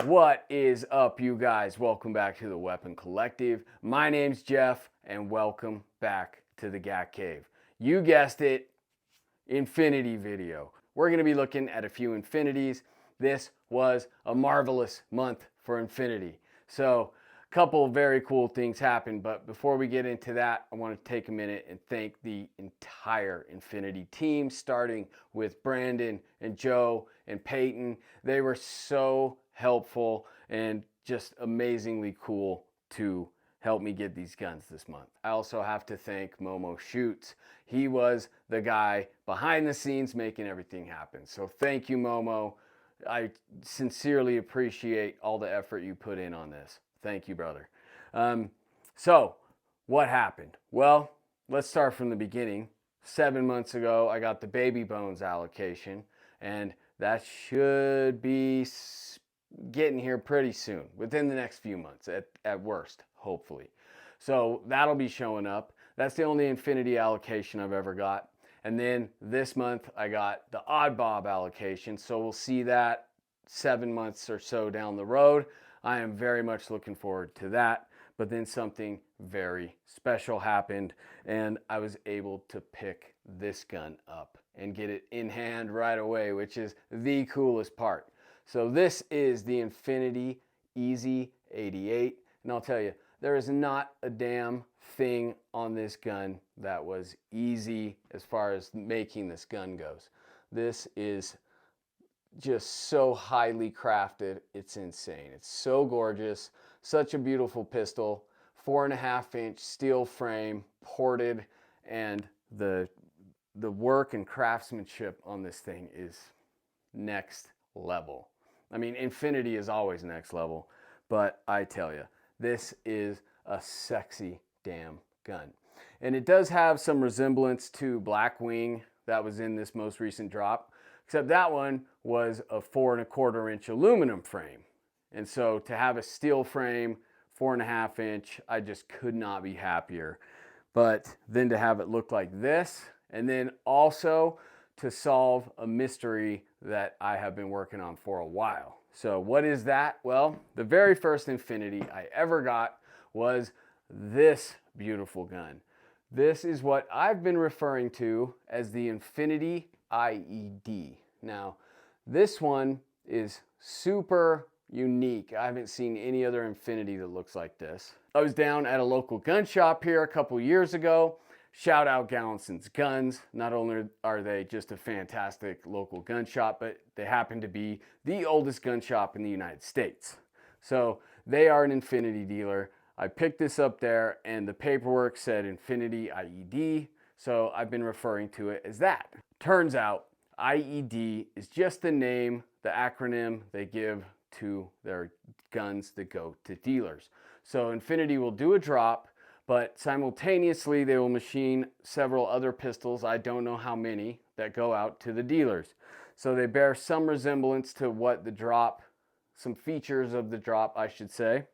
What is up, you guys? Welcome back to the Weapon Collective. My name's Jeff, and welcome back to the Gat Cave. You guessed it, Infinity video. We're gonna be looking at a few Infinities. This was a marvelous month for Infinity. So, a couple of very cool things happened, but before we get into that, I want to take a minute and thank the entire Infinity team, starting with Brandon and Joe and Peyton. They were so helpful and just amazingly cool to help me get these guns this month. I also have to thank Momo Shoots. He was the guy behind the scenes making everything happen. So thank you, Momo. I sincerely appreciate all the effort you put in on this. Thank you, brother. So what happened? Well, let's start from the beginning. 7 months ago, I got the baby bones allocation, and that should be getting here pretty soon, within the next few months at worst, hopefully. So that'll be showing up. That's the only Infinity allocation I've ever got. And then this month I got the OddB allocation, so we'll see that 7 months or so down the road. I am very much looking forward to that. But then something very special happened, and I was able to pick this gun up and get it in hand right away, which is the coolest part. So this is the Infinity IED, and I'll tell you, there is not a damn thing on this gun that was easy as far as making this gun goes. This is just so highly crafted, it's insane. It's so gorgeous, such a beautiful pistol, 4.5-inch steel frame, ported, and the work and craftsmanship on this thing is next level. I mean, Infinity is always next level, but I tell you, this is a sexy damn gun. And it does have some resemblance to Blackwing that was in this most recent drop, except that one was a 4.25-inch aluminum frame. And so to have a steel frame, 4.5-inch, I just could not be happier. But then to have it look like this, and then also to solve a mystery that I have been working on for a while. So what is that? Well, the very first Infinity I ever got was this beautiful gun. This is what I've been referring to as the Infinity IED. Now, this one is super unique. I haven't seen any other Infinity that looks like this. I was down at a local gun shop here a couple years ago. Shout out Gallinson's Guns. Not only are they just a fantastic local gun shop, but they happen to be the oldest gun shop in the United States. So they are an Infinity dealer. I picked this up there and the paperwork said Infinity IED, so I've been referring to it as that. Turns out IED is just the name, the acronym they give to their guns that go to dealers. So Infinity will do a drop, but simultaneously they will machine several other pistols, I don't know how many, that go out to the dealers. So they bear some resemblance to what the drop, some features of the drop, I should say.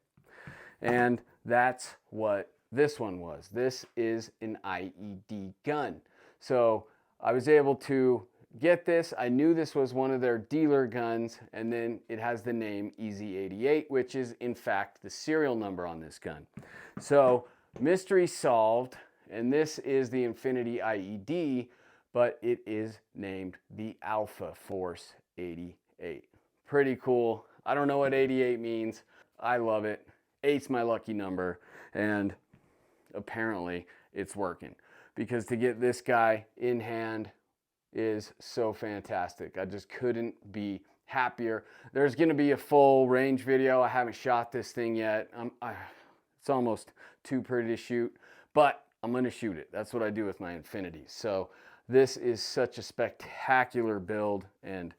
And that's what this one was. This is an IED gun. So I was able to get this. I knew this was one of their dealer guns, and then it has the name EZ88, which is in fact the serial number on this gun. So mystery solved, and this is the Infinity IED, but it is named the Alpha Force 88. Pretty cool. I don't know what 88 means. I love it. 8's my lucky number, and apparently it's working, because to get this guy in hand is so fantastic. I just couldn't be happier. There's going to be a full range video. I haven't shot this thing yet. It's almost too pretty to shoot, but I'm going to shoot it. That's what I do with my Infinities. So this is such a spectacular build and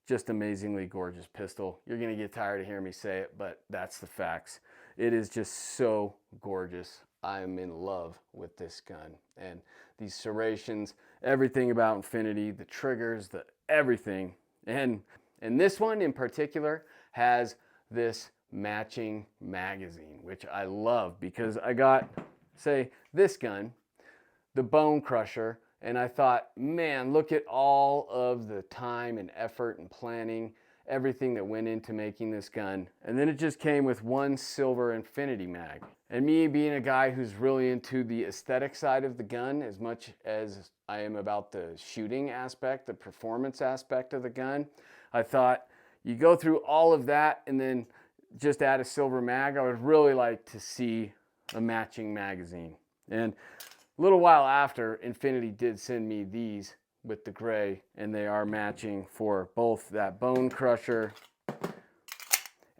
just amazingly gorgeous pistol. You're going to get tired of hearing me say it, but that's the facts. It is just so gorgeous. I am in love with this gun, and these serrations, everything about Infinity, the triggers, the everything. And this one in particular has this matching magazine, which I love, because I got, say, this gun, the Bone Crusher, and I thought, man, look at all of the time and effort and planning everything that went into making this gun. And then it just came with one silver Infinity mag. And me being a guy who's really into the aesthetic side of the gun as much as I am about the shooting aspect, the performance aspect of the gun, I thought you go through all of that and then just add a silver mag. I would really like to see a matching magazine. And a little while after, Infinity did send me these with the gray, and they are matching for both that Bone Crusher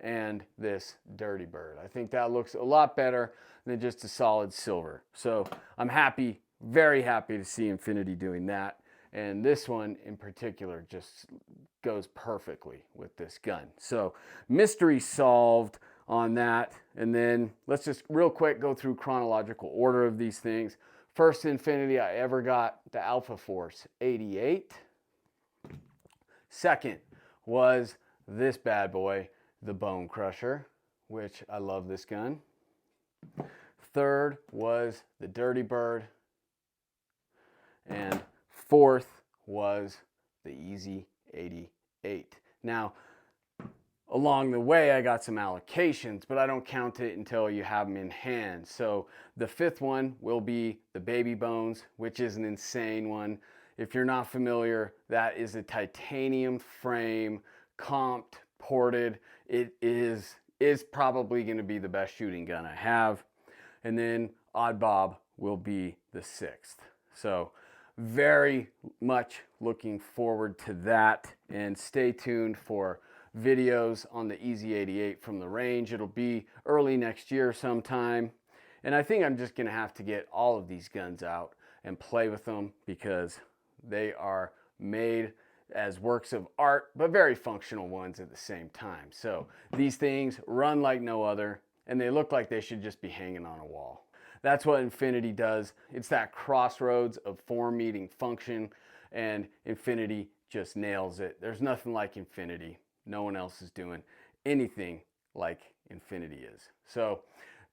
and this Dirty Bird. I think that looks a lot better than just a solid silver. So I'm happy, very happy to see Infinity doing that. And this one in particular just goes perfectly with this gun. So mystery solved on that. And then let's just real quick go through chronological order of these things. First Infinity I ever got, the Alpha Force 88. Second was this bad boy, the Bone Crusher, which I love this gun. Third was the Dirty Bird. And fourth was the Easy 88. Now, along the way, I got some allocations, but I don't count it until you have them in hand. So the fifth one will be the Baby Bones, which is an insane one. If you're not familiar, that is a titanium frame, comped, ported. It is probably going to be the best shooting gun I have. And then OddB will be the sixth. So very much looking forward to that, and stay tuned for videos on the Easy 88 from the range. It'll be early next year sometime, and I think I'm just gonna have to get all of these guns out and play with them because they are made as works of art, but very functional ones at the same time. So these things run like no other, and they look like they should just be hanging on a wall. That's what Infinity does. It's that crossroads of form meeting function, and Infinity just nails it. There's nothing like Infinity. No one else is doing anything like Infinity is. So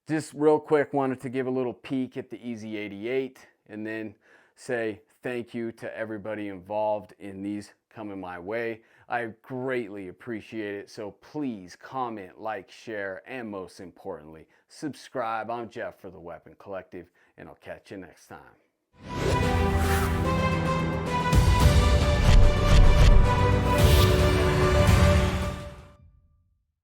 just real quick, wanted to give a little peek at the Easy 88 and then say thank you to everybody involved in these coming my way. I greatly appreciate it. So please comment, like, share, and most importantly, subscribe. I'm Jeff for the Weapon Collective, and I'll catch you next time.